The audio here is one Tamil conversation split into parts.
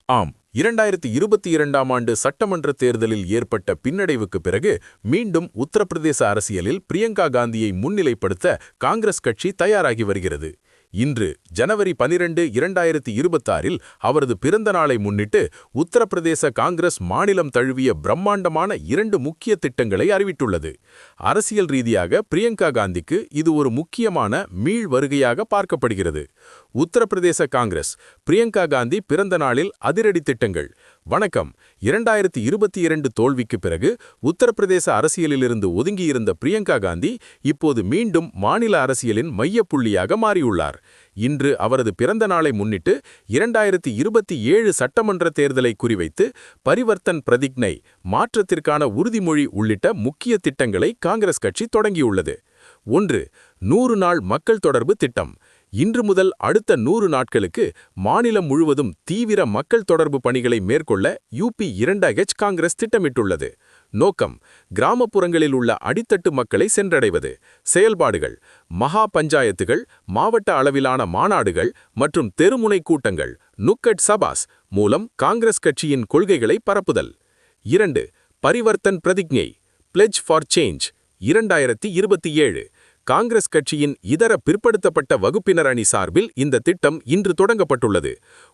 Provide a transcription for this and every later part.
ஆம், 2022ஆம் ஆண்டு சட்டமன்ற தேர்தலில் ஏற்பட்ட பின்னடைவுக்கு பிறகு மீண்டும் உத்தரப்பிரதேச அரசியலில் பிரியங்கா காந்தியை முன்னிலைப்படுத்த காங்கிரஸ் கட்சி தயாராகி வருகிறது. இன்று ஜனவரி 12, 2026இல் அவரது பிறந்த நாளை முன்னிட்டு உத்தரப்பிரதேச காங்கிரஸ் மாநிலம் தழுவிய பிரம்மாண்டமான 2 முக்கிய திட்டங்களை அறிவித்துள்ளது. அரசியல் ரீதியாக பிரியங்கா காந்திக்கு இது ஒரு முக்கியமான மீள் வருகையாக பார்க்கப்படுகிறது. உத்தரப்பிரதேச காங்கிரஸ் பிரியங்கா காந்தி பிறந்த நாளில் அதிரடி திட்டங்கள். வணக்கம். 2022 தோல்விக்கு பிறகு உத்தரப்பிரதேச அரசியலிலிருந்து ஒதுங்கியிருந்த பிரியங்கா காந்தி இப்போது மீண்டும் மாநில அரசியலின் மையப்புள்ளியாக மாறியுள்ளார். இன்று அவரது பிறந்த நாளை முன்னிட்டு 2027 சட்டமன்ற தேர்தலை குறிவைத்து பரிவர்த்தன் பிரதிஜ்ஞை, மாற்றத்திற்கான உறுதிமொழி உள்ளிட்ட முக்கிய திட்டங்களை காங்கிரஸ் கட்சி தொடங்கியுள்ளது. 1. 100 நாள் மக்கள் தொடர்பு திட்டம். இன்று முதல் அடுத்த 100 நாட்களுக்கு மாநிலம் முழுவதும் தீவிர மக்கள் தொடர்பு பணிகளை மேற்கொள்ள UP2H காங்கிரஸ் திட்டமிட்டுள்ளது. நோக்கம்: கிராமப்புறங்களில் உள்ள அடித்தட்டு மக்களை சென்றடைவது. செயல்பாடுகள்: மகா பஞ்சாயத்துகள், மாவட்ட அளவிலான மாநாடுகள் மற்றும் தெருமுனை கூட்டங்கள் நுக்கட் சபாஸ் மூலம் காங்கிரஸ் கட்சியின் கொள்கைகளை பரப்புதல். 2. Parivartan பிரதிஜ்ஞை, pledge for change. 2027 Congress கட்சியின் இதர பிற்படுத்தப்பட்ட வகுப்பினர் அணி சார்பில் இந்த திட்டம் இன்று தொடங்கப்பட்டுள்ளது.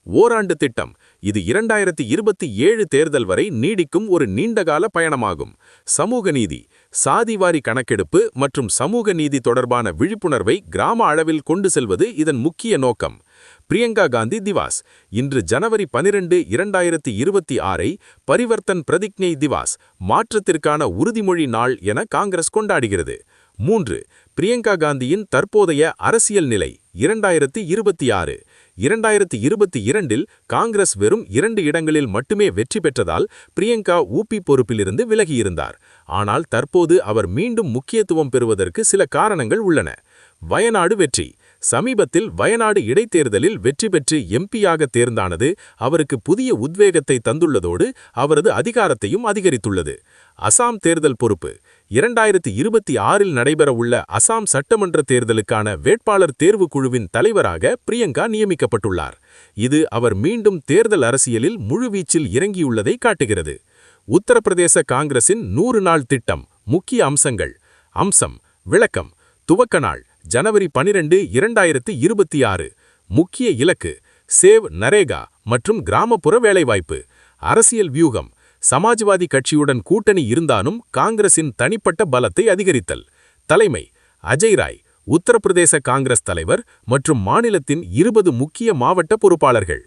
ஓராண்டு திட்டம். இது 2027 தேர்தல் வரை நீடிக்கும் ஒரு நீண்டகால பயணமாகும். சமூக நீதி, சாதிவாரி கணக்கெடுப்பு மற்றும் சமூக நீதி தொடர்பான விழிப்புணர்வை கிராம அளவில் கொண்டு செல்வது இதன் முக்கிய நோக்கம். பிரியங்கா காந்தி திவாஸ். இன்று ஜனவரி 12, 2026ஐ பரிவர்த்தன் பிரதிஜ்ஞை திவாஸ், மாற்றத்திற்கான உறுதிமொழி நாள் என காங்கிரஸ் கொண்டாடுகிறது. 3. பிரியங்கா காந்தியின் தற்போதைய அரசியல் நிலை. 2026 2022இல் காங்கிரஸ் வெறும் 2 இடங்களில் மட்டுமே வெற்றி பெற்றதால் பிரியங்கா UP பொறுப்பிலிருந்து விலகியிருந்தார். ஆனால் தற்போது அவர் மீண்டும் முக்கியத்துவம் பெறுவதற்கு சில காரணங்கள் உள்ளன. வயநாடு வெற்றி. சமீபத்தில் வயநாடு இடைத்தேர்தலில் வெற்றி பெற்று MP-யாக தேர்ந்தானது அவருக்கு புதிய உத்வேகத்தை தந்துள்ளதோடு அவரது அதிகாரத்தையும் அதிகரித்துள்ளது. அசாம் தேர்தல் பொறுப்பு. 2026இல் நடைபெறவுள்ள அசாம் சட்டமன்ற தேர்தலுக்கான வேட்பாளர் தேர்வு குழுவின் தலைவராக பிரியங்கா நியமிக்கப்பட்டுள்ளார். இது அவர் மீண்டும் தேர்தல் அரசியலில் முழுவீச்சில் இறங்கியுள்ளதை காட்டுகிறது. உத்தரப்பிரதேச காங்கிரசின் 100 நாள் திட்டம். முக்கிய அம்சங்கள். அம்சம். விளக்கம். துவக்க நாள் ஜனவரி 12, 2026. முக்கிய இலக்கு: சேவ் நரேகா மற்றும் கிராமப்புற வேலைவாய்ப்பு. அரசியல் வியூகம்: சமாஜ்வாதி கட்சியுடன் கூட்டணி இருந்தாலும் காங்கிரசின் தனிப்பட்ட பலத்தை அதிகரித்தல். தலைமை: அஜய் ராய், உத்தரப்பிரதேச காங்கிரஸ் தலைவர் மற்றும் மாநிலத்தின் 20 முக்கிய மாவட்ட பொறுப்பாளர்கள்.